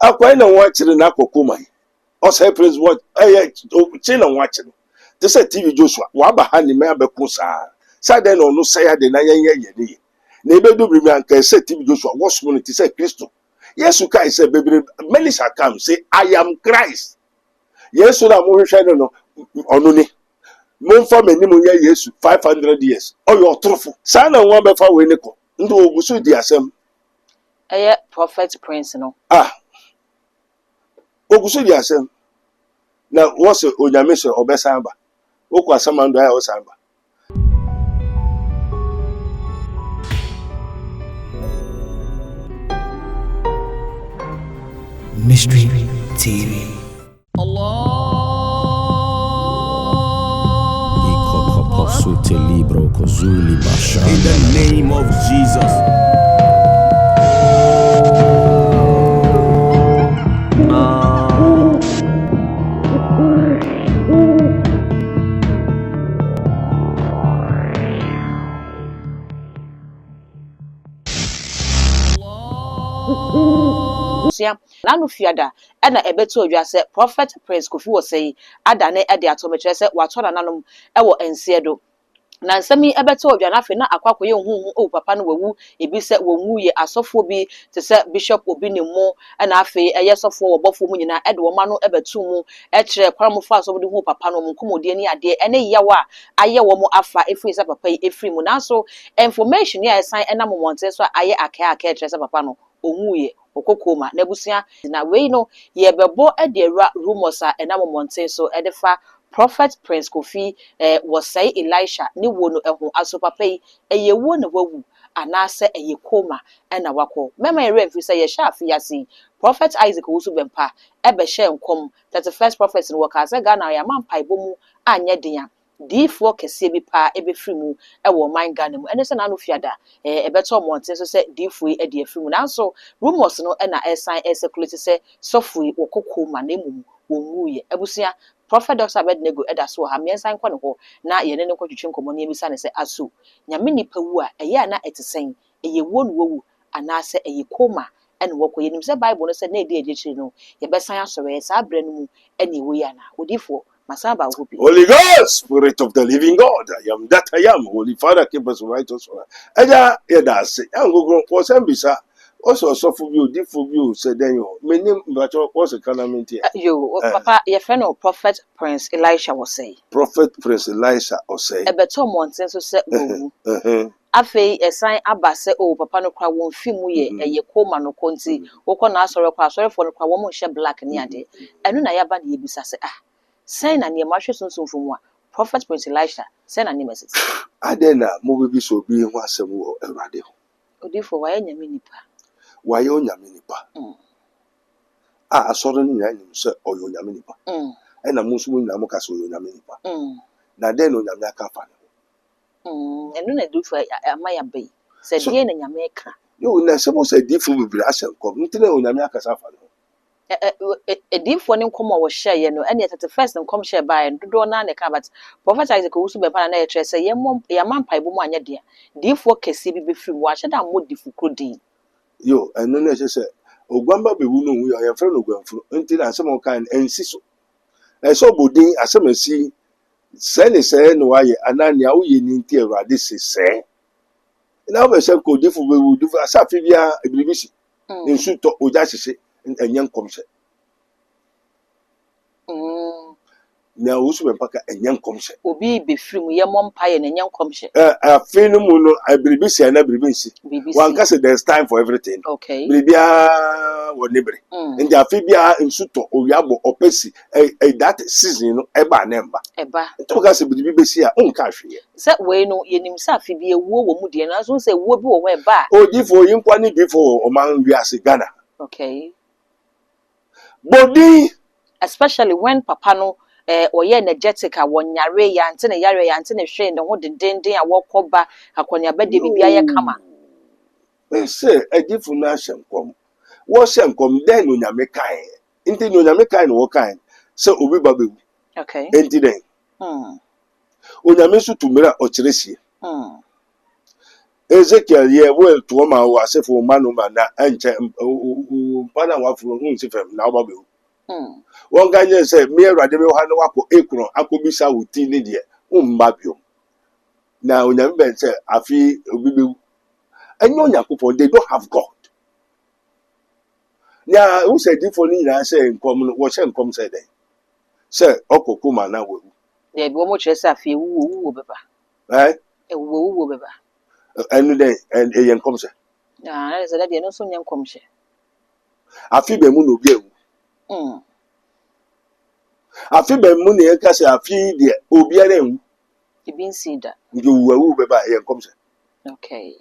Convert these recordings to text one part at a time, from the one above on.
Akwa na watching na kokoma. O say praise what china watching. This is TV Joshua. Wa ba ha ni me abeko sa. Sa den no say ya de na ye ni. Na ebe do bi man ka say TV Joshua was money to say Christo. Yes, you can say baby many shall come say I am Christ. Yes, so that mo hwe no ono ni. Mo fa mani mo ya Yesu 500 years. O your truthful. Sa na won be fa we ni ko. Ndo ogusu di asem. Prophet Prince no. Ogusu di asem. Na what's onyame se obesa ba. Okwa asamando ya osamba. Mystery TV. Allah. In the name of Jesus. Nanu fiada ena ebeto odwa se Prophet Prince Kofi wo sei adane ede atometre se wato na nanom ewo ense do na nsemi ebeto odwa na fe na akwakoye huhu o papa no wawu ebi se wonwu ye asofo bi te se bishop obi ne mu na afe eye sofo wo bofo mu nyina ede wo ma no ebetu mu ekire kwamfo aso de hu papa no mu nkomodie ni ade ene yawa aye wo mu afa efri se papa yi efri mu na so information ya esan ena momonte so aye aka ekire se papa no onwuye okokoma na busia na we no ye bebo edera rumors a ena momonte so edefa Prophet Prince Kofi was say Elisha ni wono eho aso papa yi eyewo na wawu anase eyekoma ena wako mema ere mfi say ye sha afiase Prophet Isaac Wusu Bempa ebe she nkom 31st prophet no waka say Ghana ya mampa ibomu anye den D4 kese bi pa ebe frimu ewo man Ghana mu ene se na no fiada ebeto monte so se D4 e de frimu na so rumors no ena esan circulate se sofui okokoma na emum wonwuye ebusia Prophet Dr. Abednego eda so ha mensan kwa ne ho na ye ne kwatwetwe nkomo ne ebisa ne se aso nyame nipa wu a eye na etesen eye wonu wowu anase eye koma ene woko yenim se Bible no se na edi ejechi no ye besan asore sa abre no mu ene wo ya na odifo masaba hope Holy Ghost, Spirit of the living God, I am that I am. Holy Father, keep us right us. Eja yeda se angogo was ambisa also suffer you different you said then you meaning but what's the calamity yo papa your friend of Prophet Prince Elisha was say Prophet Prince Elisha or say ebeto monten so se wo afei esan abase o papa no kwa won fimu ye eye koma no konti wokọ na asọrọ kwa asọrọ fo no kwa wo mo hye black ni ade enu na yaba na yebisa se sen na ne mahwe sunsun fumu a Prophet Prince Elisha sen na ne message adena mo bibi so bi ho asem wo Awurade ho odifo wa nyame nipa waye onyame nipa asọrọ ni nyanyim se oyo onyame nipa na mo nso mo nyina mo ka se oyo onyame nipa na den onyame aka fa enu na du fa amaya bai se die na nyame ka yo na se mo se difu bibira asenkom ntine onyame aka sa fa edifo ne nkomo wo hye no ene 31st nkom hye bae dodo na ne ka but Prophet Isaac Wusu Bempa na ye tre se ye mampa ibo mu anya de difo kese bi befiri mu ahye da mo difu krodi yo enu na se ogwamba bewu no wu ya fere no gwamfuro ntine asem kan ensi so so bodin asem asi se ne se no waye anania wo ye ni nti Awurade se na wo be se ko difu bewu difu asafi bia ebilibisi nsu to oja hye enye nkomse na Wusu Bempa ka enye nkomse obi befiri mu ye mompaye na enye nkomse afinu mu no ebilibisi na ebilibisi one ka say there's time for everything okay bilibia wo nebre ndi afibia nsu to owiabo opesi that season no eba na emba to ka say bilibisi a onka hwe se we no yenim se afibia wuo wo mu de na so se wuo bi wo ho eba odifo yinkwa ni difo o man wiase Ghana okay body especially when papa no oye energetic a wonyare ya ntene yare ya ntene hwe ne ho dendenden a wokoba akonya bede bibia ye kama say edifu na hyenkom wo hyenkom den onyame kan enti no onyame kan no wo kan se obi babewu okay enti den onyame su tumira o kiresie Ezekiel ye well to ma wa se for manuma na enche pana wa furu hu si fem na oba be. Won ganye say me awurade be ha no wako ekron akobisa wuti ni de umba bio. Na onyame ben say afi obi be enyo yakopon they don't have God. Nya who said if only na say nkom no wo she nkom say dey. Say okokuma na wo. There be wo mo kire say afie wo beba. Eh? Wo beba. Enu dey en yen nkom say. Ah, na say that dey no so nya nkom hye. Afi be mu no bi ewu. Afi be mu ne enka say afi de obi ara ewu. Ibi nsi da. Nti wu be ba yen nkom say. Okay.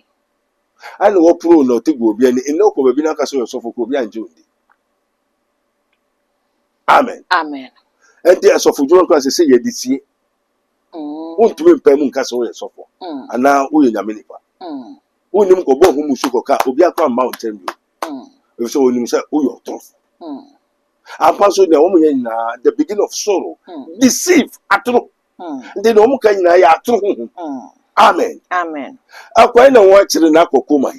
Ana wo pro no te go obi ani eno ko be na ka so so for obi anje ondi. Amen. Amen. Enti asofo juro ko say ye disie. Wontumi mpam nka so ye sofo. Ana wo ye nyame nipa. Wonim ko bo hu musu ko ka obi akwa mountain bi. So wonim say wo yo trof. Apa so de wo mo na the beginning of sorrow. Deceive atro. Ndi no mo ka nyina ya atro hu. Amen. Amen. Akwa na wo akire na akokoma.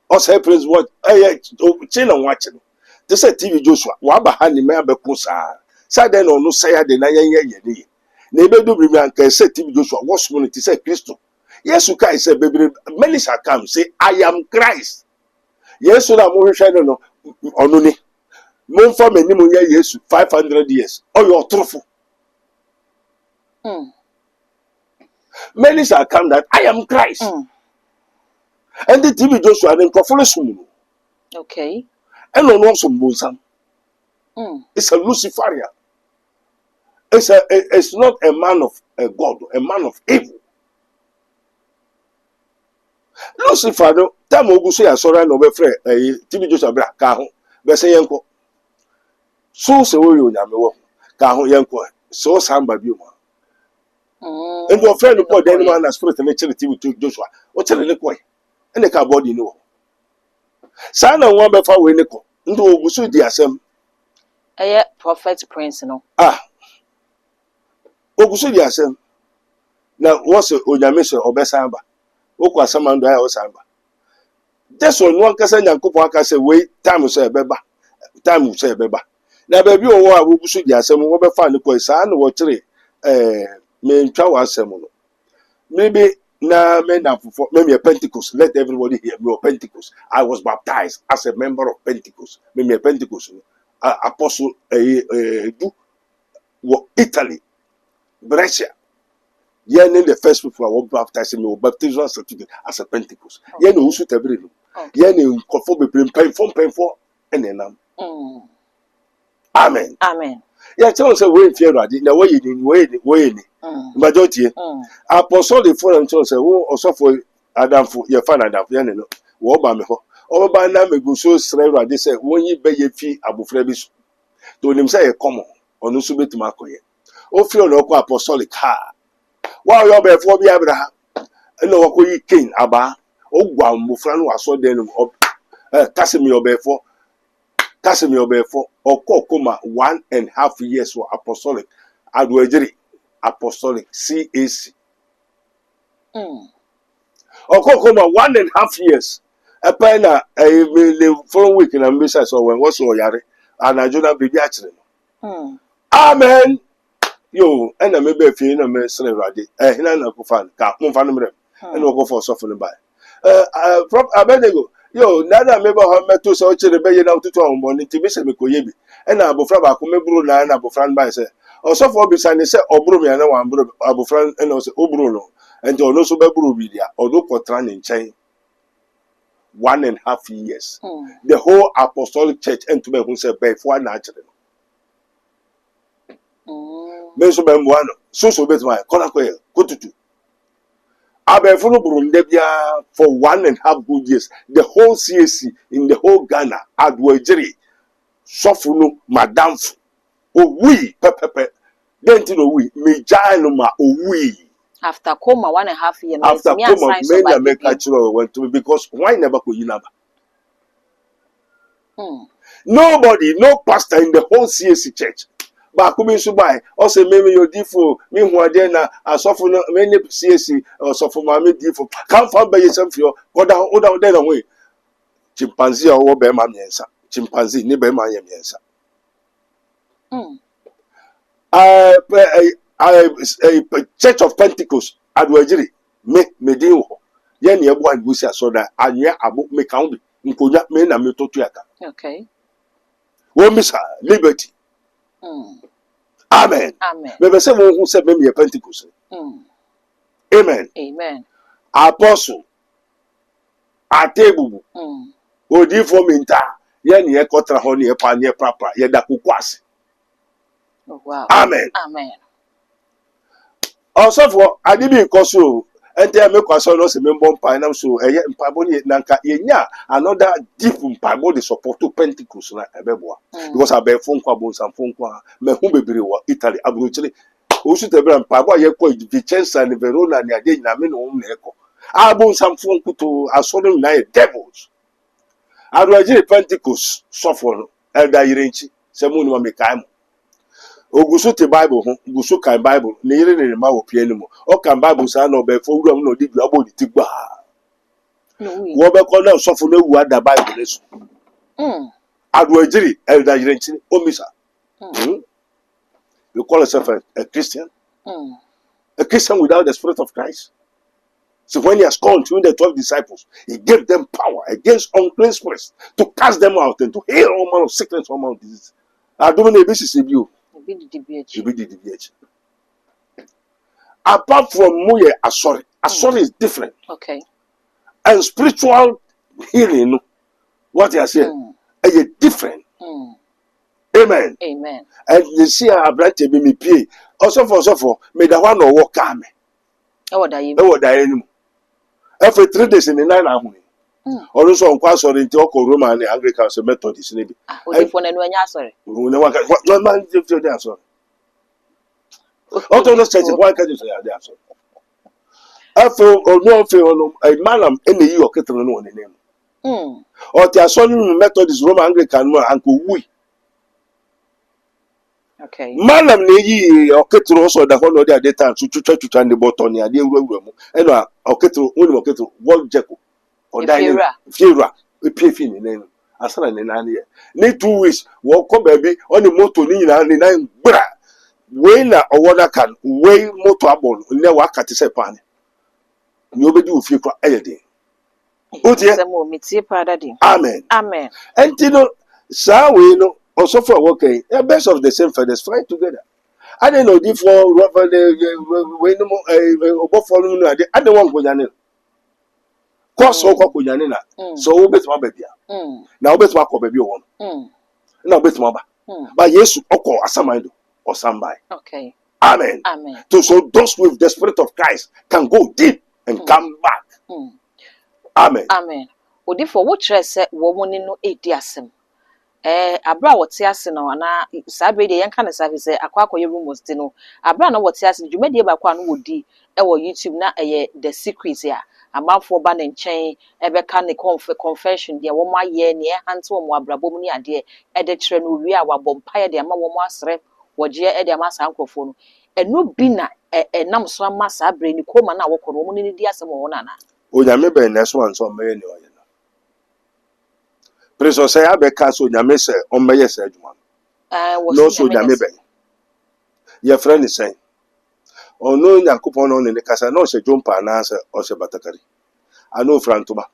O say praise what chi na wo akire. They say TV Joshua wa ba ha ni me abeko sa. Sa den no no say ade na ye ni. Na ebedu bi anka say TV Joshua was community say Christo. Yesu kai say bebre many shall come say I am Christ. Yesu na mo hwehwe no ono ni. Mo mfa mani mo ye Yesu 500 years. O your truthful. Many shall come that I am Christ. And the TV Joshua then kofole sumu. Okay. And no sumbonsam. It's a Luciferian. It's not a man of a God, a man of evil. Lucifer no time oguso ya sora no be frɛ TV Joshua bra ka ho be se yenko so se wo yo nyame wo ka ho yenko so samba bi mo and your friend boy den man na spirit na chere TV Joshua o chere ne koy ene ka body ni wo sa na won be fa we ne ko ndo oguso di asem Prophet Prince no oguso di asem na wo se onyame se obesamba okwa samando ya osamba just on one kasa nyankopon aka say we time so ebeba na baby owo a wogusu di asem wo be fa ne ko sa na wo kire me ntwa wa asem no maybe na me na fofo me Pentecost. Let everybody hear me. Pentecost, I was baptized as a member of Pentecost. Me Pentecost apostle do Italy Brescia. Yeah, the first people who were baptized in baptismal certificate as a Pentecost. Yeah, no, who should have been. Yeah, no, conform be painful, and then Amen. Amen. Yeah, tell us a way fear. Now, way, majority. Apostle the foreign church say, oh, also for Adam for your fan Adam, yeah, no, what about me? Over by now, me go so straight. They say, when you pay your fee, Abu Frebis, to him say a common or no submit to Marco. Oh, feel local apostolic car. While you're before be Abraham, and no one king Abba, oh, one Mufran was so then of Casimir before. Casimir before or Kokoma 1.5 years for apostolic Adwejeri apostolic CAC. Or Kokoma 1.5 years. A pena a following week in Ambisa so when was so yare and I do not be actually. Amen. Yo, and I may be feeling a mess ready. Hina Kufan, Kapunfanum, and we'll go for softening by. From Abednego, yo, Nana member have met to such a rebellion out to town, morning to miss me, Koyebi, and Abufraba, Kumebru, and Abufran by say, or so for beside say, Obrumi, and one Abufran, and also Obruno, and to also Bebrubidia, or look for Tran in chain 1.5 years. The whole apostolic church and to me who said, Bay for natural. Menso Bembuano, so bet my Conacoil, Cotutu. Abefunu Burundebia for 1.5 good years. The whole CAC in the whole Ghana, Adwejeri, Sofunu, Madame, we, Pepe, Dentino, we, Mijanuma, we. After coma 1.5 years, after coma, many American went to me because why never could you never? Nobody, no pastor in the whole CAC church. baako bi nso bae ɔsɛ meme yɛ odifo me hu adeɛ na asɔfo no mene CAC ɔsɔfo maame difo kamfa bɛyɛ sɛm fio kɔda ho woda dɛn na ho yi chimpanzee a ɔwɔ bɛrima mmiɛnsa chimpanzee ne bɛrima yɛ mmiɛnsa Church of Pentecost aduagyiri me din wɔ hɔ yɛn ne ɛboa ngusi asɔda anwea abo me ka ho bi nkonya me na me toto aka Okay. wɔn bisa liberty amen Amen. me bɛ sɛ wɔn ho sɛ me yɛ Pentecost amen Amen. apostle atebubu odifo minta yɛn ne yɛkɔtara hɔ ne yɛpa ne yɛprapra yɛda koko ase Oh, wow. amen Amen. ɔsɔfo ade bi nkɔ so ɛntɛ me kwasɔ no sɛ me mbɔ mpa nam so ɛyɛ mpaebɔ ne nanka yɛnya another deep mpaebɔ de support to Pentecost na ɛbɛboa because abɛɛfo nkɔ abonsamfo nkɔ a mahu bebree wɔ Italy aburokyire osu tɛbɛrɛ mpaebɔ a yɛkɔ Vicenza ne Verona ne ade nyame ne wɔn na ɛkɔ abonsamfo nkoto asɔre na yɛ devils aduagyere Pentecost sɔfo no ɛda yere nkyi sɛ mu ne ma mekae mo ogusu te Bible ho gusu kan Bible ne yere ne ma wɔ pie ne mu o kan Bible sa na obefo wura mu na odi dua bɔ ti gba wo be kɔ na sɔfo na wu ada Bible ne so aduagyiri elda yere nkyiri omisa you call yourself a Christian a Christian without the Spirit of Christ. So when he has called to the 12 disciples, he gave them power against unclean spirits to cast them out and to heal all manner of sickness, all manner of disease. I don't know if this is you. Apart from Muye Asori is different. Okay. And spiritual healing, what you are saying, is different. Amen. Amen. And you see, I branch me pay. Also for me the one or walk me. Oh, that you. Oh, that anymore. Every 3 days in the night, I'm also on quite sorry to Roman and Anglican Methodist. Oh, for no one, sorry. What man did you do? Sorry. Although let's say, why can't you say that? After or no feel a man in the year of Catalan name. Or the Asonian Methodist Roman Anglican Uncle Wee. Okay. Manam ne or Ketro also the whole of their data to try to turn the button near the room. And or Ketro, only or Ketro, Walt Jacko, or Diana Fiera, a PFin in name. As an in need 2 weeks, walk up baby on the motor in 9 bra. Wena or what can way motor never cut to say pan. Nobody will feel quite anything. Amen. Amen. And you know, so we know. Also for working, a best of the same feathers fly together. I don't know if for rubber the following I don't want Kuyanin. Cross over Kuyanina. So bet my baby. Now bet my baby one. Now bet my but yes, Oko Asamaido or somebody. Okay. Amen. Amen. So those with the Spirit of Christ can go deep and come back. Amen. Amen. Odi for what say woman no ediasem. Abra wote ase no na sabe de yenka na sabe se akwakoye rumors de no abra na wote ase dwumade ba kwa no wodi e wo YouTube na the secret ya amanfo ba na nchen ebeka ne confession de wo ma ye ne hante wo abrabom ni ade e de kire no wi a wabompa ye de ama wo mo asre woje e de ama sankrofo no eno bi na nam so ama sa abre ni koma na wo kono wo ni di asem wo na na o ya me be na so anso me ni oye. Preso say abeka so nyame se on meye se adwuma. No so nyame be. Your friend is saying, "Oh no, Yakupon on the casa no se jumpa na se o se batakari. I know Frantuba.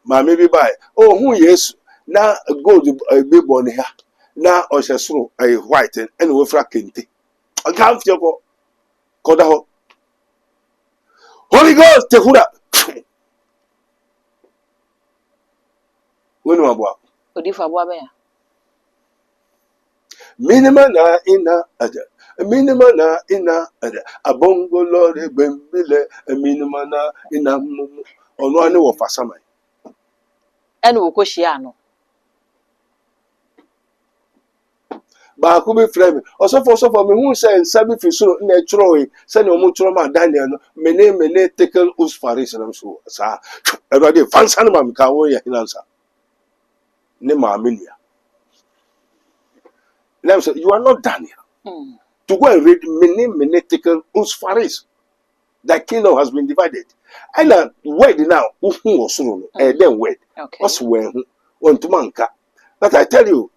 Ma maybe by oh who yes na go to be born here. Na o se sro a white and we fra kente. I can't feel koda ho. Holy Ghost te hura. When you are odifa bo abe ya minima na ina ada minima na ina ada abongo lore gbembile minima na ina mumu ono ani wo fasama ene wo kohia no ba ku be frame osofo me hu say nsabi fisuro na etro yi se na omu tro ma Daniel no mene tekel us faris na so sa erode fansa na ma ka wo ya hinansa ne ma amenia Let me say, you are not Daniel. To go and read Menetical Usfaris. The kingdom has been divided. And word now, then word. Okay. What's when to manka. But I tell you,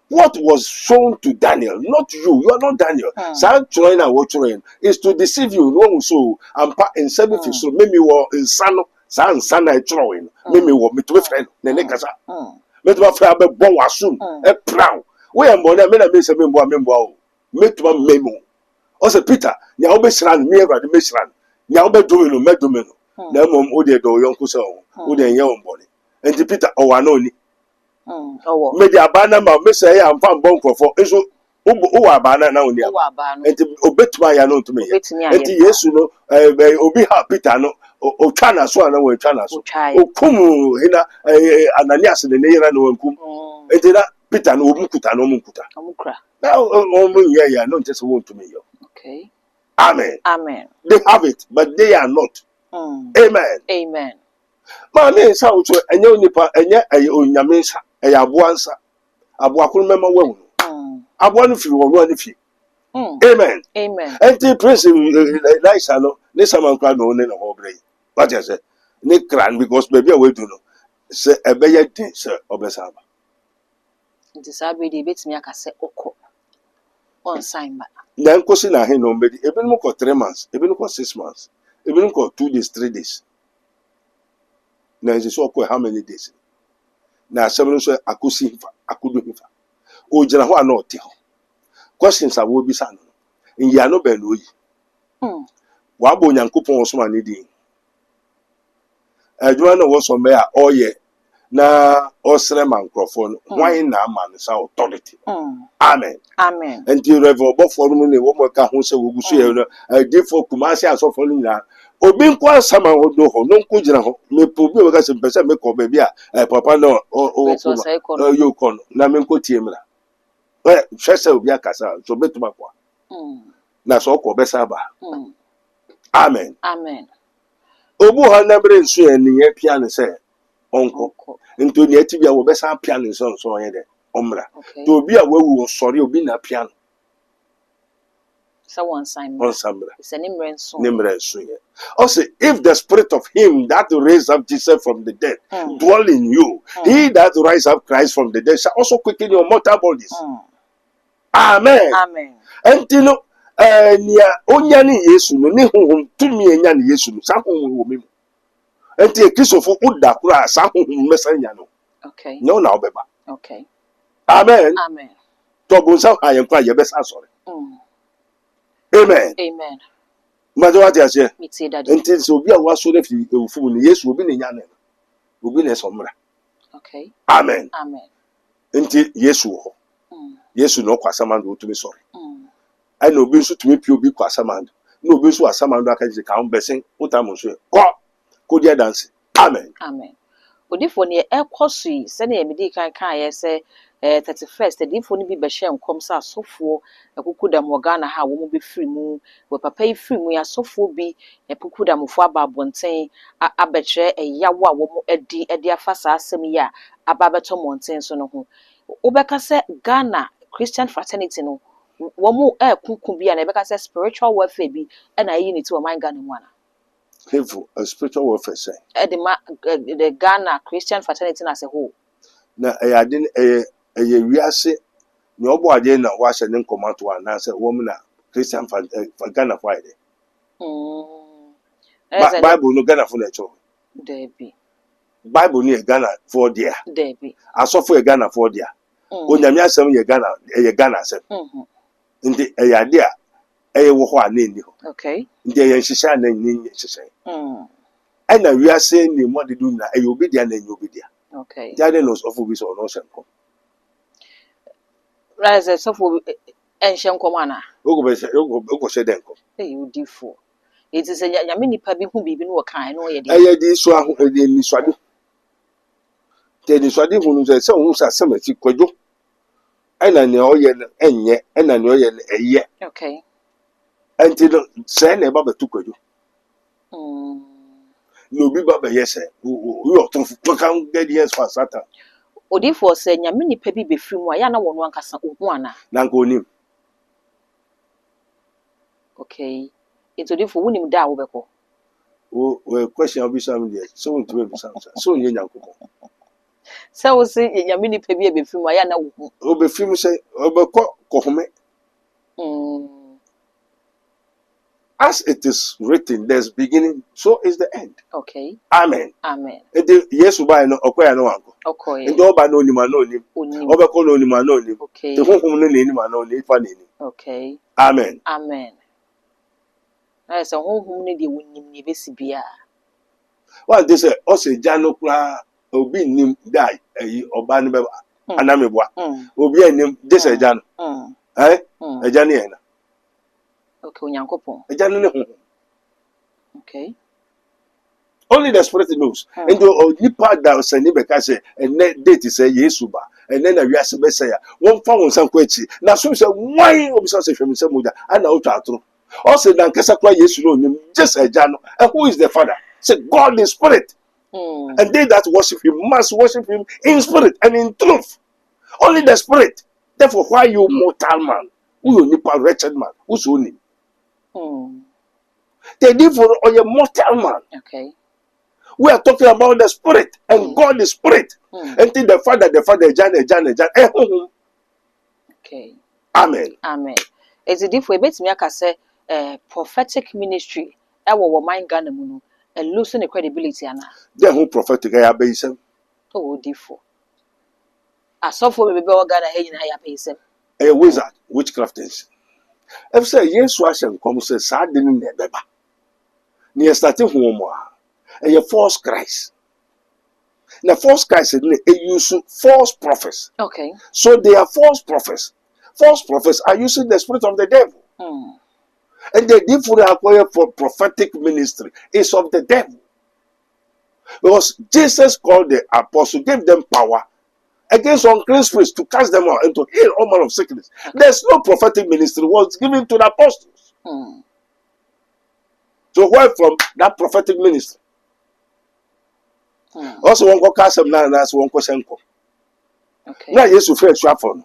what was shown to Daniel, not you, you are not Daniel. So trying and what trying is to deceive you. No, so I'm in 7 so maybe war in son, I throwing, maybe what me to a friend, Nenekasa. Met my friend, but bon was soon, a proud. We are more than I miss a member, met my memo. Also, Peter, now be sran, me ever the mission. Now be doing no medumeno. Now, mom, Ode do young so, Ode young body. And the Peter, oh, I know. Media abana ma me say am fan bon krofo eso o abana na oni enti obetuma ya no ntumi enti Yesu no obi ha Peter no o twa na so na wo twa na so o kum hina Ananias ne ne yira no wankum enti na Peter no omukuta na o mu ya no ntese wo ntumi yo. Okay. Amen. They have it but they are not. Amen. Ma me nsa wo so enye onipa enye onyame nsa eya aboa nsa aboa kunu mema wahu aboa no firi wo no fi. Amen. Enti praise Elisha no ne samankwa no ne ho bre. What you say? Ne kran because baby we do no se ebeye din se obesaba. Nti sabe de betimi aka se okọ on sign ba. Na nkosi na he no mbedi ebinom ko 3 months ebinom ko 6 months ebinom ko 2 days 3 days. Na nse so okọ how many days? Na asem so akosi hifa akodo hifa o gina ho ana ote ho questions awo bi sa no nyi no be no yi wa bo nyankopon so ma ne din adwuma no wo so me a oye na osre mankrofo no hwan na ama no sa authority. Amen. And the revel before me wo mo ka ho se wo gusu ye no defo kumasi asofo no nyina obi nkwa sama ho do ho no nko gina ho me pobi we ka se pese me ko ba bi a papa no o yo kono na me nko tie mra hwese obi akasa so betuma kwa na so ko besa ba. Amen. Obu ha na bre nsu eniye pia ne se onko nto ne atibia wo besa pia ne so ye de omra to obi a wawu sori obi na pia so one sign it's an nimrenso ye. Also, if the spirit of him that raised up Jesus from the dead dwell in you, he that raised up Christ from the dead shall also quicken your mortal bodies. Amen. And you know nia onya ni Yesu no ne honhom tumi enya ni Yesu no sa honhom wo mem enti ekrisofo uda kura sa honhom mesanya no. Okay. No na obeba. Okay. Amen. To bonsa ayen kwa ye besa sori. Amen. Majo what you say? Enti so obi a waso na fi ewufu ni Yesu obi ne nya ne obi ne somra. Okay. Amen. Enti Yesu ho. Yesu no kwasamando otumi sori. Ana obi nso tumi pi obi kwasamando. Na obi nso asamando aka je ka mbesen utamu so. Ko dia dance. Amen. Odifo ne ekoso yi se na yemedi kan ye se 31st odifo ne bi be hye nkom sa asofo ekukuda mo Ghana ha wo mo be free mu we papa yi free mu ya asofo bi ekukuda mo fo ababonten abekire eyawo a wo mo edi afasa asem ya ababeto monten so no ho obeka se Ghana Christian fraternity no wo mo ekuku bi na ebeka se spiritual warfare bi na yi ni ti wo man Ghana mu ana a spiritual warfare say the Ghana Christian fraternity as a whole na ayadin wiase ni obo ade na wa hye ne nkomato ana say wo na Christian Ghana for ide Bible no Ghana for na cho debi Bible ni Ghana for there debi asofo Ghana for there onyame asem ye Ghana asem ndi ayade a wo ho ana ni ho. Okay. Ndi ye hihya na ni hihya ana wiase ni mo de du na obi dia na obi dia. Okay. Jade no so bi so no shenko. Rise so for enshenko ana. Ogo she denko. Udifo. It is nyame nipa bi hu bibi no wo kan no ye de. Di so ahu ni swade. Te ni swade hu no se hu sa samati kwadwo. Ana ne oye enye, ana ne oye eye. Okay. Until say na baba tukwadwo. No bi baba yese. We ought to can get yes for Satan. Odifo sɛ nyame nipa bi befiri mu a ya na wɔn ankasa ohu ana. na nka onim. Okay. It's odifo wunim da a wobɛkɔ. O question obisa me there. So ntwe bisa me. So nye Nyankopɔn. Sɛ wo se nyame nipa bi befiri mu a ya na wohu. Obefim sɛ obekɔ kɔhome. As it is written, there's beginning, so is the end. Okay. Amen. Amen. Ede Yesu ba no okoya no wanko. Okay. Ede oba no onima no onim. Onim. Obekɔ no onima no onim. Okay. Te honhom no onima no onim fa n'enim. Okay. Amen. Amen. Na sɛ honhom ne de wonim ne besi bia. What they say, ose gya no kura obi nim dai oba no beba. Anameboa. Obi anim de say gya no. Agya ne yɛ na. Okay, Onyankopɔn. Agya no ne honhom. Okay. Only the spirit knows. And the nipa da sani beka say and date say Yesu ba. And then we ase be say one fa won san kwachi. Na so say why obi say hwem say moja ana o twa atro. O say dan kasa kwa Yesu no nim just agya no. And who is the father? Say God is spirit. And they that worship him must worship him in spirit and in truth. Only the spirit. Therefore why you mortal man? Who you nipa wretched man? Who's only? The devil or your mortal man. Okay. We are talking about the spirit, and God is spirit. Until the Father, John. Okay. Amen. Amen. Is it if we bet me aka say prophetic ministry e wo mind Ghana mu no and losing the credibility ana. The whole prophetic I have been. Oh, diffo. Asofo be Ghana he nyina ya be sem. A wizard, witchcraft is. If say yes, was and come say sad didn't beba. Near starting home. A false Christ. Now, false Christ is using false prophets. Okay. So they are false prophets. False prophets are using the spirit of the devil. And the different acquire for prophetic ministry is of the devil. Because Jesus called the apostle, gave them power against unclean spirits to cast them out and to heal all manner of sickness. There's no prophetic ministry was given to the apostles. So why from that prophetic ministry? Also, one go cast them now, and that's one question. Okay. Now, yes, you fresh phone.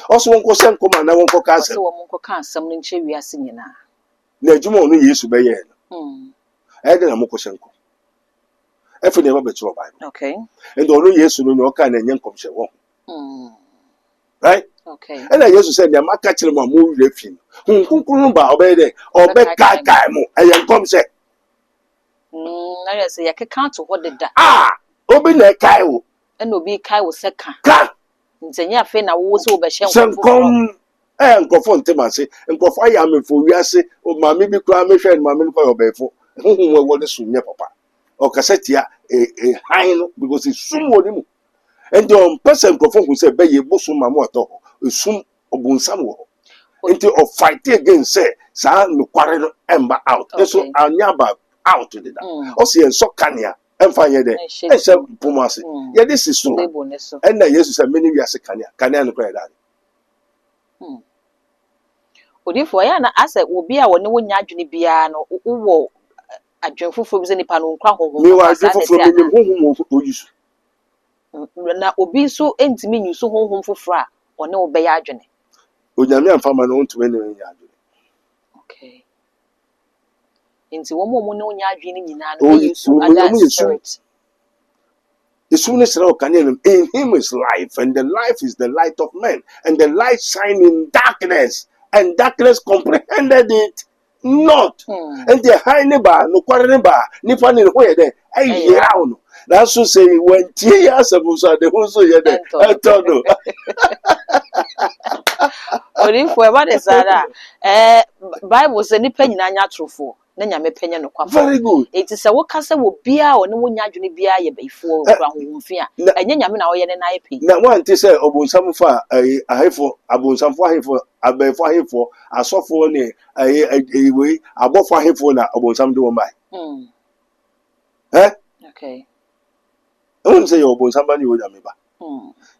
Also, one question come and now one go cast them. So one go cast some in wi ase nyina. Na adwuma onu Yesu be ye no. E de na mo question ko. E fe never be true Bible. Okay. And onu Yesu no no ka na nyen komhye wo. Right? Okay. And Yesu said, "Ya maka kire mo mo wi fi. Kunkun ba obey de, obe kai mo. E yen komhye. Na ya say ya keka to what da. Obi na kai wo. E no bi kai wo seka. Ka. Ntenya fe na wo so be hye nkofo. Nkofo ntemase. Nkofo aya amefo wi ase. O ma me bi kura me hwe no ma me ko obefo. Huhu we wo de sunye papa. O kasetia han no because it's sum woni mu. And the person nkofo who say be ye boso ma mo to. Sum obunsam wo. Until of fight again say sa no kware no emba out. So anya ba out to that. Also en so kania emfa ye de. E say pomase. Ye this is so. And na Jesus say many we ase kania no kware that. Odifo ya na ase obi a woni wonya adwene bia no wo adwen foforo bi se nipa no nkwa hoho. Me wa adwen foforo bi nim hoho oyisu. Na obi so entimi nyuso hoho foforo a one wo be ya adwene. Onyame amfama no ntwe ne ya adwene. Okay. Inti wo mo ne onya adwene nyina no yesu ada spirit. The soonest in him is life, and the life is the light of men, and the light shine in darkness, and darkness comprehended it not. And the high neighbor, no quarter neighbor, nipa ni ho ye de, ay yaw no. That's to say when tears abusa the who so ye de, etono. Odifo e ba de sara, Bible say nipa nyina nya trofo. Na nyame penya no kwafa. Very good. It is a wokasa wo bia one wonya adwene bia ye baifo kura hohomfi a enye nyame na wo ye ne na epi. Na one te say obunsam fa ahefo abunsamfo ahefo abefo ahefo asofo ne we abofo ahefo na obunsam de wo mai. Okay. Won say obunsam ba ni wo nyame ba.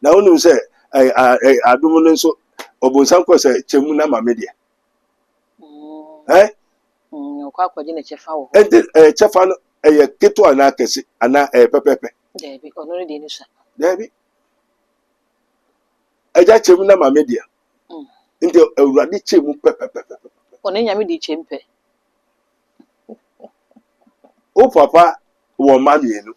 Na won say adum no so obunsam ko say chemu na mame de. Kwa kwaje ne chefa wo. Chefa no keto ana kesi ana pepepe. Debi ono ne de ni sha. Debi. eja chemu na ma media nti awurade chemu pepepepe One nyame di chempe. o papa wo ma mienu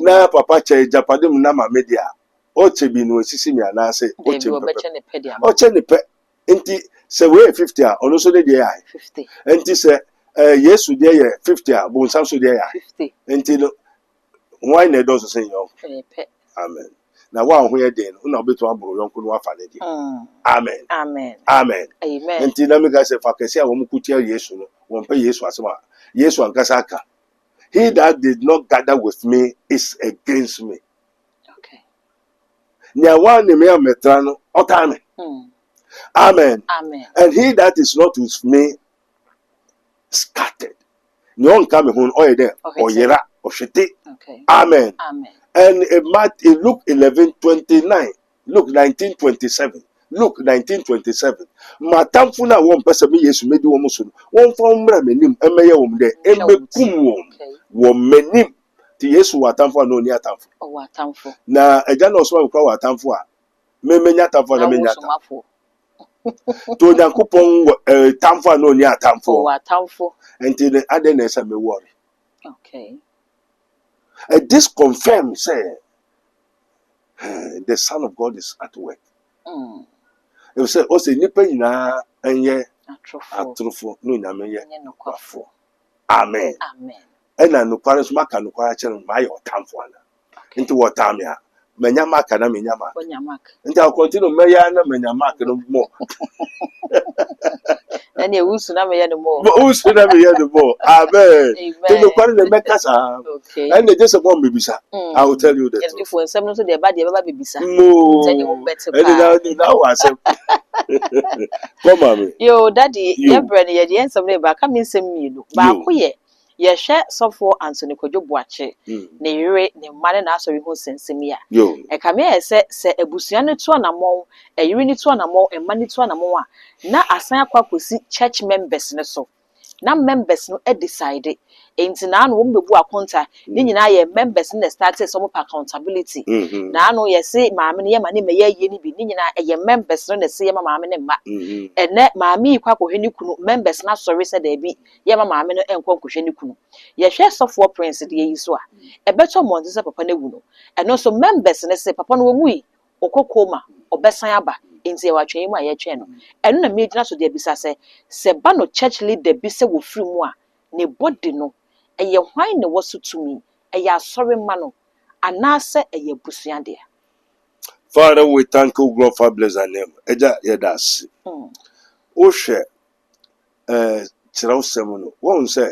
na papa che japade mu na ma media o chebi no sisi mi anase o Debi chemu obeche pepe ne pedi am. o che ne pe nti se we 50 a ono so de dey ai 50. nti se yesu de ye 50 a bo nsan so de ye 50. nti no why na do so say yo Pe. amen na wa ho ye den na obeto aburo yonko no afa ne dia amen Amen. amen Amen. nti na me ga se fa kese a wo mkutia yesu no wo mpa yesu asema yesu ankasa aka he that did not gather with me is against me Okay. nya wa ne me ametra no otame amen Amen. and he that is not with me scattered ni on come hun oyede oyera ohwete Okay. amen Amen. and in Luke 11:29 Luke 19:27 Luke 19:27 matamfo na won pese me yesu medi wo muso won fa mmra manim emeye wom de embekum wom wo manim ti yesu watamfo na oni atamfo O watamfo. na eja na osoma kwa watamfo a memenya atamfo na menya atamfo to nyankopon tamfo na oni atamfo O watamfo. enti ne ade na esa me worry Okay. and this confirms say the son of God is at work. If say o say nipa nyina enye atrofo no nyame ye kwafo amen Amen. ena no kware so maka no kware kire ma ye otamfo ana nti wotam ya menya maka na menya maka Onyamaka. nti I continue meya na menya maka no mo Na ne wusu na me ye no mo. o so na me ye no mo amen to no Amen. kware na meka sa Okay. and just a bomb bibisa I will tell you the truth If nsem no so de ba bibisa. mo Tell you better and now was come on Yo, daddy, You. ye brand ye the ensem ne ba ka me nsem mienu. Ba ko ye hwe sofo Anthony Kwadwo Boache ne yire ne mane na asori ho sensem ya. yo E ka me se ebusua ne to anamon, e yire ne to anamon, e mane to anamon a na asan akwakosi church members ne so. Na members no decide enti na no bebu akonta ni nyina ye members na started some accountability na no ye se maame ne ye ma ne meye ye ni bi ni nyina ye members no na se ye ma maame ne ma ene maame yi kwa kohwe ni kunu members na sorry se da bi ye ma maame no enkwa kohwe ni kunu ye hwe sofo prince de yi so a ebeto mo nse papa na wu no eno so members ne se papa no wo yi okokoma obesan aba enti ye watwe mu a ye twe no eno na me gyina so de bisa se ba no church leader bi se wo firi mu a ne body no eye hwan ne woso tumi eye asori ma no anase eye busua de. Father, we thank you, God, for bless our name. Eja yedas. Oshe chirausem no. One say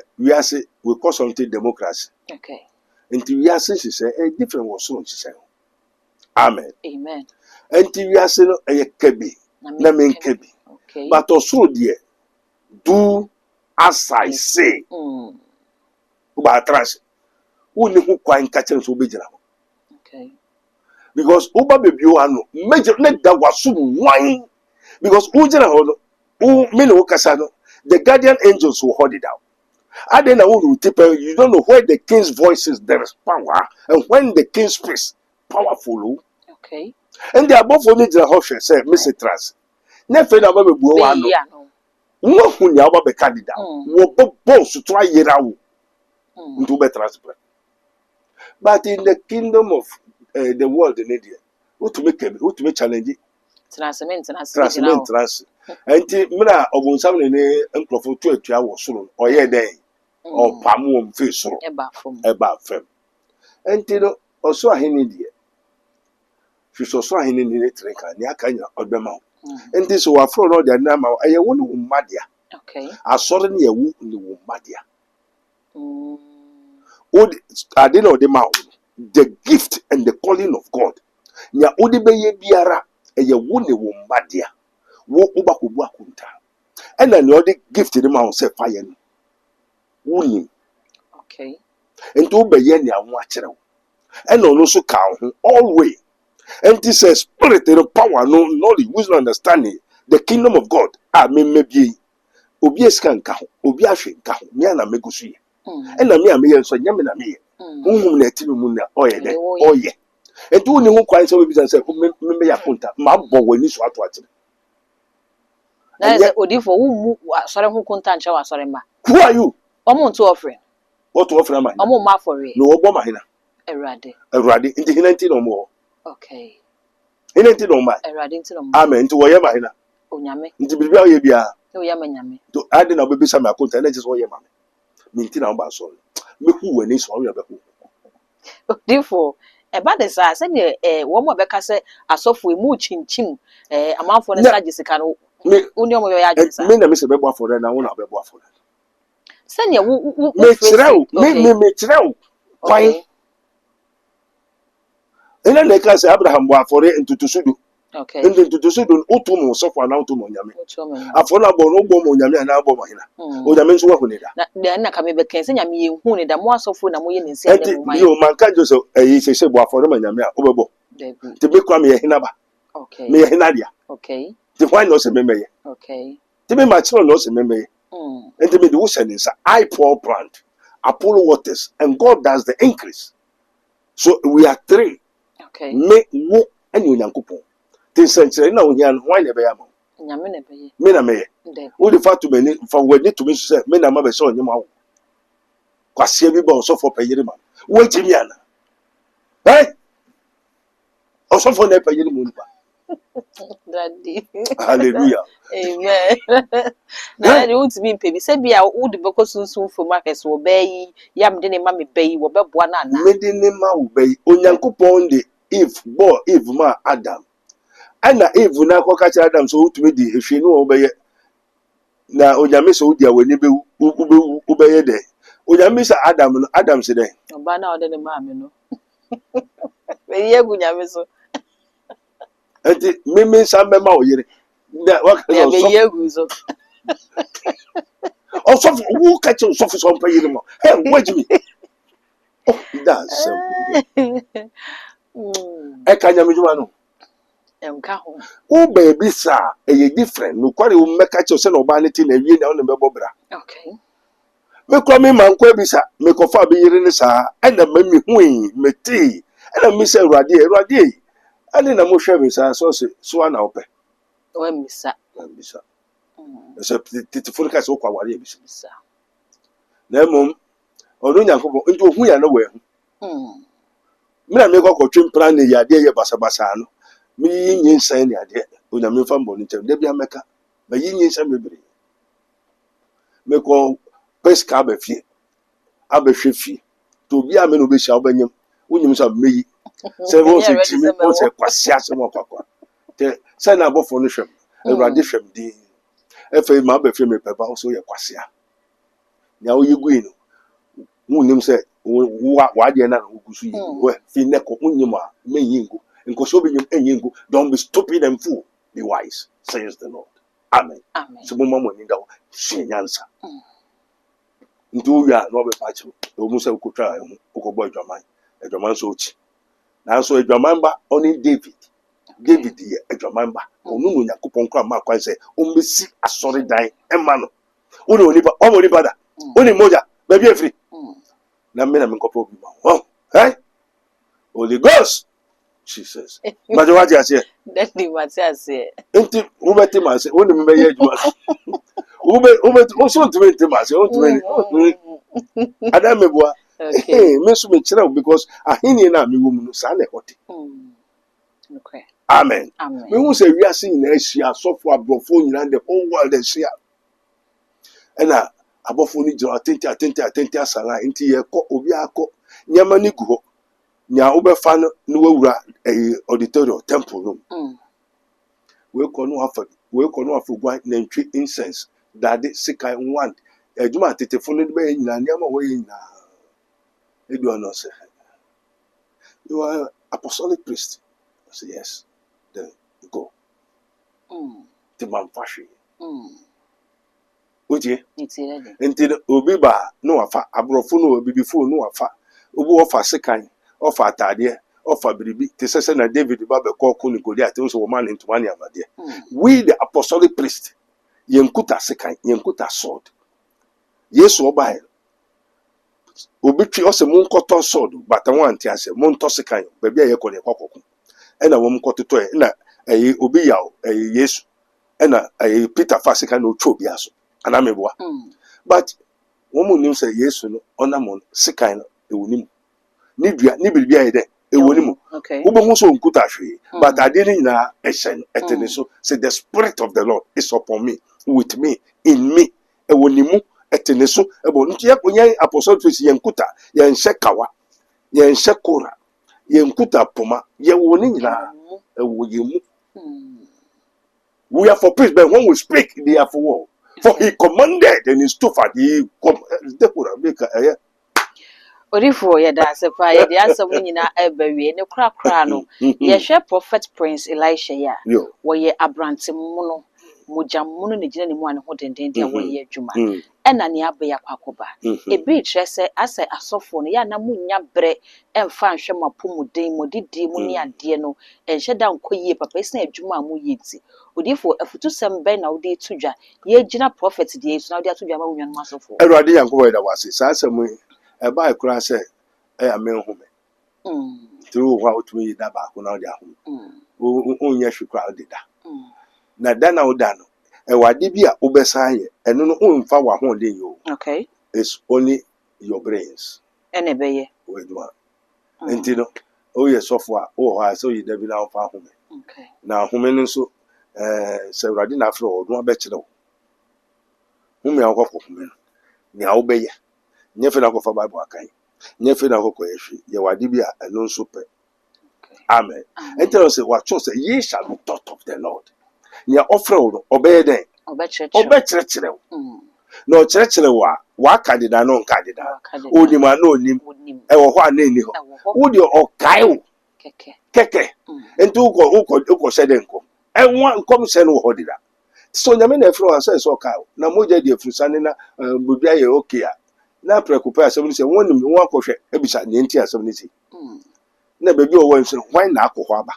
we call something democracy. Okay. Until we say she say a different was so she say. Amen. Amen. Until we say no a kebi. Na men kebi. Okay. But also dear, do as I say. Uba trans. Uni hu kwa nkachere so be jira. Okay. Because uba baby ano major let that was so wine because ujira hono u mele ukasa no the guardian angels will hold it down. And then you don't know where the king's voice is, there is power, and when the king speaks, powerful. Okay. And the above only the house say Mr. Trans. Never na baby buo ano. No hunya ba be candidate. Wo boss to try yerawo. Ntu be transfer. But in the kingdom of the world in India, who to make challenge it? Transcendent. And mira obunsam ne nkrofo to atua wo soro oye den o pamu o mfe soro eba fam. And no oso ahene die. Fi so ahene ne treka ne akanya odbema. And this wa fro no dia na ma eye wo no madia. Okay. Asore ne yewu ne wo madia. Ade no de ma the gift and the calling of God. Nya odi beye biara eye wo ne wo madia. Wo ubakobu akunta. And then the other gift in the mouth say fire. Wuni. Okay. And to be yen ya watcher. And also count always. And this is spirit and power, no knowledge, wisdom, understanding. The kingdom of God. I mean maybe Obies can count, Obiashin count, Miana Megusi. And a mere so yamina me. Netimuna, oh yeah. And do you quite so business me ya punta ma bo wani so ato ate. Na say odifo wo mu asore ho kunta nche wa asore ma. Who are you? Omo nto offering. What to offer man? Omo ma for No obo ma hina. Erade. Erade inti hina nti no mo. Okay. Hina nti no ma. Erade nti no mo. Amen. Nti wo ye ma hina. Onyame. Nti bibia wo ye bia. O ya manyame. To ade na obebisa me akonta na just wo ye ma. Me nti na wo ba so. Me hu wani so wo ye be hu. Odifo eba de sa se ne wo mo be ka se asofo emu chinchim amanfo ne saje sika no uni omo yo ya je sa. Me na me se be bo afore na wo na be bo afore. Se ne wo Me kirew me kirew kwan. Ina ne ka se Abraham bo afore ntutusudu. Okay. Ntutusudu utumu sofo na utumu nyame. Otumo. Afona bo no bo mo nyame na bo mo hina. O nyame nso wa hunida. Na ka me be kan se nyame ye hu ne da mo asofo na mo ye ne nsia Enti ne mo mai. yo man ka Joseph eyi se bo afore ma nyame a obebo. David. Ti be kwa me ye hina ba. Okay. Me ye hina dia. Okay. Ti why no se me ye. Okay. Ti me ma chiro no se me ye. Enti me de wo sense I pour plant, Apollo waters, and God does the increase. So we are three. Okay. Me wo ani onyankopon. Ti sense na ohia no why ne be ya mo. Nyame ne be ye. Me na me ye. David. Wo de fa to me ni fa we ni to me so say me na ma be so onyema wo. Kwase bi ba so for payire ma. Wo jimi ana. Hey! Osofo na payire mu nipa. Daddy. Hallelujah. Amen. Na de wuti bi mpebi se bia wo de beko sunsun fo market wo bayi yam de ne ma me bayi wo beboa na na. Me de ne ma wo bayi onyankopon de Eve ma Adam. Ana Eve na akoka cha Adam so wutumi di ehwe no wo baye. Na onyame so wudi awani be wo baye de. Onyame sa Adam no Adam se de. Oba na ode ne ma me no. Me ye gunyame so. Enti me sa me ma wo yire. Da waka Ya so be ye gu so. Osofo wo ka che osofo so mpa yire mo. Hey, wajimi. Oh, that's so. E ka nyame juma no. Enka ho. Wo baby sa e different no kware wo meka che se na oba ne ti na wie na wo ne bebo bra. Okay. Me kwa me man kwa bi sa me ko fa be yire ne sa e na ma mi hui me ti e na mi se Awurade ani na mo hwe me sa so se so na ope O misa. bi sa so titifo ka se wo kwa ware bi Misa. na mom onu nyankopon nti ohu ya na we hu me na me ko twem plan ne ya de ye basa no me yin nsan ne ade o na me fa mbo ne tem de bia meka ba yin nsan bebre me ko peska ba fie abehwe fie to bia me no be sha obanyam unyim so meyi se wo se timi wo se kwase ase mo kwakwa te se na abofo no hwem Awurade hwem din efe ma ba fie me peba wo so ye kwase a nya wo yigui no unyim se wa de na ogusu yi we fi ne ko unyim a meyingo nko so benyim enyingo don't be stupid and fool be wise says the Lord. Amen. Amen. So mo mama ni da wo hwe nyansa ntu ya no be pacho o mu se ukotwa hu ukogbo adwaman so chi na so adwaman ba oni David ye adwaman ba onu no yakopon kra ma kwan se o mesi asori dan ema no oni onipa o mo nipa da oni moja ba bi afri na me na me nkopo bi ma oh hey Holy Ghost Jesus ma jo waje ase Daddy wati ase. enti wo beti ma se oni me be ye adwuma wo so ntumi ntumi ase o ntumi Adam meboa Okay. me so me kire because ahini na me wo mu no sa na hote. Okay. Amen. Amen. Me hu se wiase nyina ahia sofo abrofo nyina the whole world ahia. Ena abofo ni jira atenti asala enti ye ko obi akọ nyama ni gu ho. Nya wo be fa no wawura auditorium temple no. We ko no afa gwa na ntwi incense dade sikai one. Ejuma tetefo no be nyina nyama wo ye nyina. Edu no say you are apostolic priest. I say yes. Then go. The man fashion. Oje. It's ready. Enti obi ba no afa abrofo no obi bifo no afa. Obi ofa sekan, ofa atade, ofa biribi. Te sese na David ba be call ko Goliath so wo man into man amade. We the apostolic priest. Yenkuta sekan, yenkuta sword. Yesu oba obi twi ose mo nkoto sodo bata wan ti ase mo nto sekan ba bia ye kole kokoko e na wo nkoto to e na obi yawo Yesu e na Peter fasika na otwo obi aso ana meboa but wo mu nim say Yesu no onamon sekan no e wonim ni dua ni bibia ye de e wonim wo bo ho so nkuta hwe but ade ni na e hye no etene so say the spirit of the Lord is upon me, with me, in me e wonimu etene so e bo nti ye konye apostle Chris ye nkuta ye nhye kawa ye nhye kora ye nkuta poma ye woni nyina e wo ye mu. We are for peace, but when we speak they are for war, for he commanded and he stood for the Orifo ye da sepa ye de asem nyina ebawie ne krakra no ye hwe prophet Prince Elisha ya wo ye abrantem mu no mojam no ne gina ne mu ane ho denden dia wo ye adwuma ena ne abe ya kwakoba ebi kire se ase asofo no ya na munya bre emfa nhwe mapomuden modidi mu ne ade no enhye da nkoyie papa ese adwuma mu yeti odifo afutu sembe na wo de tudwa ye gina prophet de yesu na wo de atudwa ma wonwan asofo Erade yankobo da wase sa asem e ba ekura se amenhume through what we da ba ko na wo de ahum onye hwekura de da na da na wo da no wade bi a obesan ye eno no onfa wa ho de yo. Okay, It's only your brains ene beye we do enti no o ye sofo a o ha so ye da bi na ofa home okay na home no so se urade na afro odun abekire wo home a wo home no ni a wo beye nye fe na ko fa bible akan nye fe na ko yehwe ye wade bi a eno nso pe. Amen. Enti no say what chose ye shall be taught of the Lord. Ni offer wo obeye den obekire wo na o kire wa aka de da no nka de da onima na onim e wo ho a na eni ho wo de o kai wo keke enti uko sede nko e won nkom se no ho de da so nyame na efro anso so kai wo na moja de efrusane na bobia ye okay a na preoccupy asem ni se wonim won akohwe ebisa ne enti asem ni se na bebi o won so why na akoho aba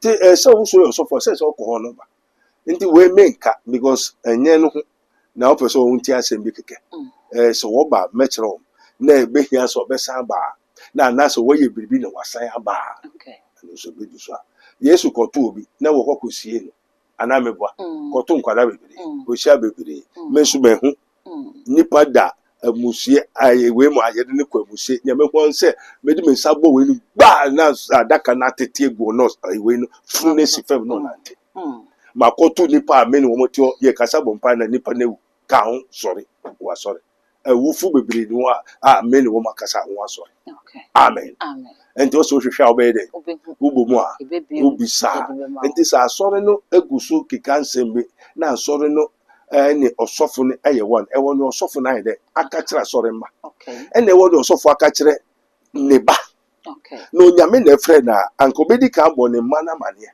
ti so so for say so ko no ba nti we menka because enye no na o person won ti asem bi keke so wo ba metro na ebehia so besa ba na so wo ye biribi na wasan aba no so bi so Yesu koto obi na wo kokosie no ana meboa koto nkwada bebere o hia bebere mensu behu nipa da musie ayewe mu ayede ne kwa musie nyame hon se medi me sabo we ni gba na adaka na tete egu no ayewe no funu ne sifem no na te makoto nipa ameni wo motio ye kasa bompa na nipa na ka ho sorry wa sorry wufu bebere ni wa ameni wo makasa ho sorry. Amen. Enti o so hwehwa obede ubomu a ubisa enti sa sorry no egusu kikansembe na sorry no ni osofo no eye won e won osofo na ide aka kira sorry ma ene won osofo aka kire ne ba no nyame na efre na anko bedi ka bo ne mana mane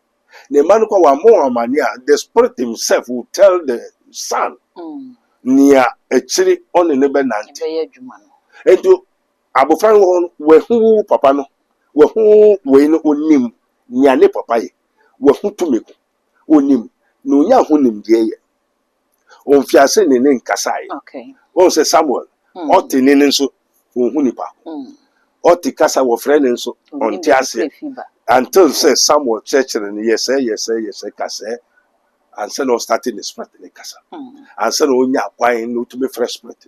ne man kwa wa mo amane a the spirit himself will tell the son nia echiri on ne be nante ento abofran wo we hu papa no we hu we no onim nia ne papa ye we hu tumeko onim no nya hu nim de ye on fiase ne nkasai on se Samuel oti ne nso on hu nipa oti kasa wo frɛ ne nso on ti ase until say Samuel church ne yes kasa and say no starting the spirit ne kasa and say no nya kwan no to be fresh spirit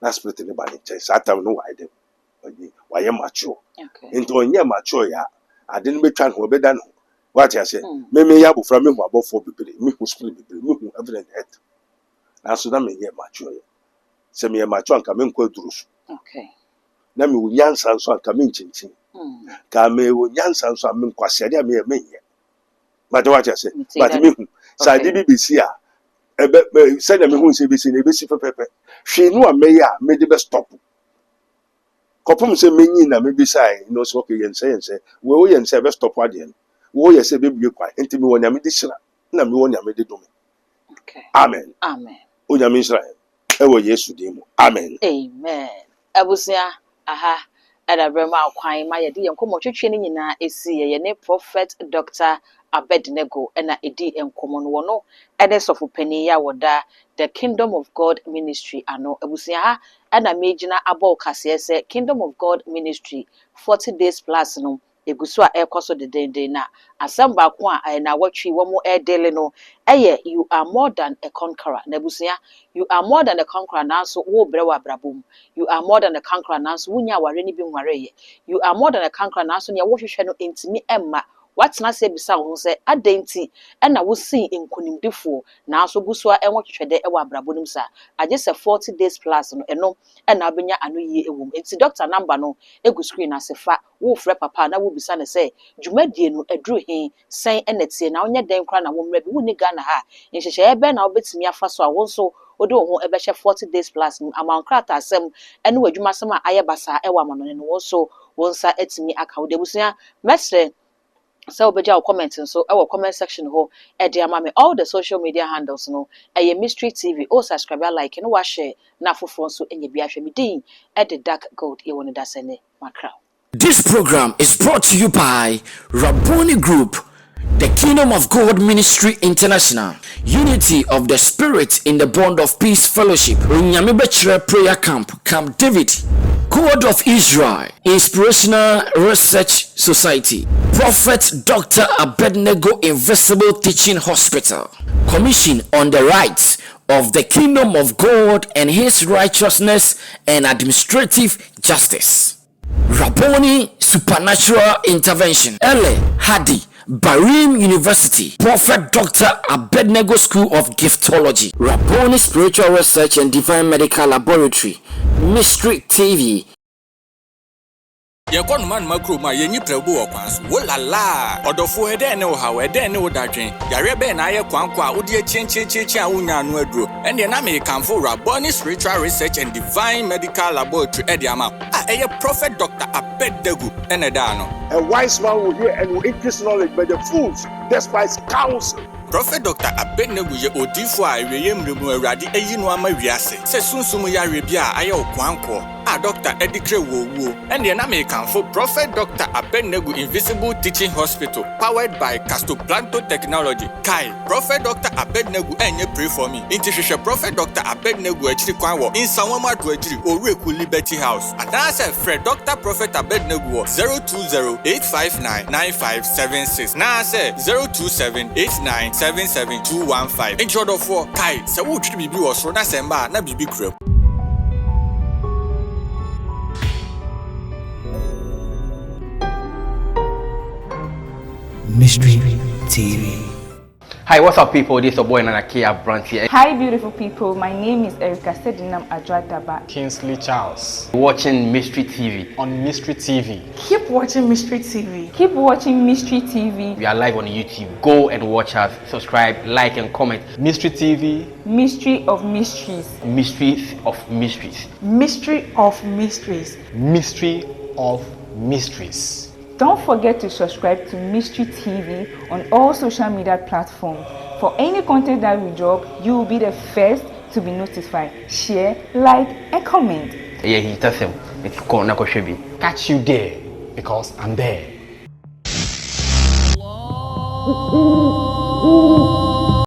na spirit ne ba ne church atam no why dem why mature into onye mature ya ade no betwa no obeda no what you say me ya bofra me hu abofo bibiri me hu spirit bibiri me hu evident earth na so na me ye mature se me ye mature anka me nkwa durusu na me wunyansa nso anka me nchinchin ka me wunyansa nso me nkwasiade me ye menye but what you say but me hu sa di BBC a ebe se na me hu se BBC na ebesi pepepe hwe no a me ya me de be stop kopum se menyi na me bisai no so okay yense we yense be stop ade wo yese be bie kwa enti me wonya me de hira na me wonya me de dome. Amen. Onya me Israel ewo Yesu dim. Amen. Abusia aha ada brema kwan ma ye de yenkomo twetwe ne nyina esi ye ne prophet Dr. Abednego na edi enkomo no wono ene sofo pani ya woda the Kingdom of God ministry ano abusia ha ɛna megina abɔ kaseɛ sɛ Kingdom of God Ministry 40 days plus no egusu a ɛkɔ so dedenden na asɛm baako a na watwi wɔn ɛdele no ɛyɛ you are more than a conqueror na busua you are more than a conqueror nanso wo brɛ wɔ abrabom you are more than a conqueror nanso wonya aware ni bi nware you are more than a conqueror nanso nea wohwehwɛ no ntimi ɛmma watena sɛ bisa wo sɛ adenti ɛna wosi nkonimdifo nanso gusua ɛwɔ hwehwɛde ɛwɔ abrabom sa agye sɛ 40 days plus no ɛno ɛna abenya ano yie ewom enti doctor number no egu screen asefa wo frɛ papa na wo bisa ne sɛ dwumadie no aduru he sɛn ɛna tie na onye den kra na wo mmerɛ bi wo ni Ghana ha nhyehyɛ ɛbɛ na wobetumi afa so a wo nso ode wo ho ɛbɛhyɛ 40 days plus no amankrata asɛm ɛne wadwuma asɛm a ayɛ basa ɛwɔ amanone no wo nso wo nsa etimi aka wo de busua mesre so obeja comment so our comment section ho e dey ama me all the social media handles no Mystery TV o subscribe like no wa share na foforo so enye bi ahwe me din e the dark gold e woni da sene makra. This program is brought to you by Rabboni Group, the Kingdom of God Ministry International, Unity of the Spirit in the Bond of Peace Fellowship, Nyamebechre Prayer Camp, Camp David, God of Israel, Inspirational Research Society, Prophet Dr. Abednego Invisible Teaching Hospital, Commission on the Rights of the Kingdom of God and His Righteousness and Administrative Justice, Rabboni Supernatural Intervention, Ele Hadi, Barim University, Prophet Dr. Abednego School of Giftology, Rabboni Spiritual Research and Divine Medical Laboratory, Mystery TV. Yakon man makro ma yenyi prebu okwanso wolala odofo ede ne wo hawo ede ne wo dadwen yare be na aye kwankwa a wodi chenchecheche a wonya anu aduro ene na me kanfo Rabboni Spiritual Research and Divine Medical Laboratory ede ama eye Prophet Dr. Abednego ene da no. A wise man will hear and will increase knowledge, but the fools despise counsel. Prophet Dr. Abednego ye odifo a eweye mremu awurade eyi no ama wiase se sunsum yare bia aye okwanko a Dr. Edikre wo ene na me kanfo Prophet Dr. Abednego Invisible Teaching Hospital powered by Castoplanto Technology. Kai Prophet Dr. Abednego enye pray for me inti hwehwe Prophet Dr. Abednego achiri kwan wo insanwama do achiri Oreku Liberty House adase Fred Dr. Prophet Abednego 020-859-9576 na say 027-8977-215 intro for Kai se wo twiri bibi wo so na semba na bibi kura. Mystery TV. Hi, what's up, people? This is your boy Nanakia Brandt here. Hi, beautiful people. My name is Erica Sedinam Adradaba. Kingsley Charles. Watching Mystery TV. On Mystery TV. Keep watching Mystery TV. Keep watching Mystery TV. We are live on YouTube. Go and watch us. Subscribe, like, and comment. Mystery TV. Mystery of Mysteries. Mysteries of Mysteries. Mystery of Mysteries. Mystery of Mysteries. Don't forget to subscribe to Mystery TV on all social media platforms. For any content that we drop, you will be the first to be notified. Share, like, and comment. Yeah, he tells him. Catch you there because I'm there. Allah.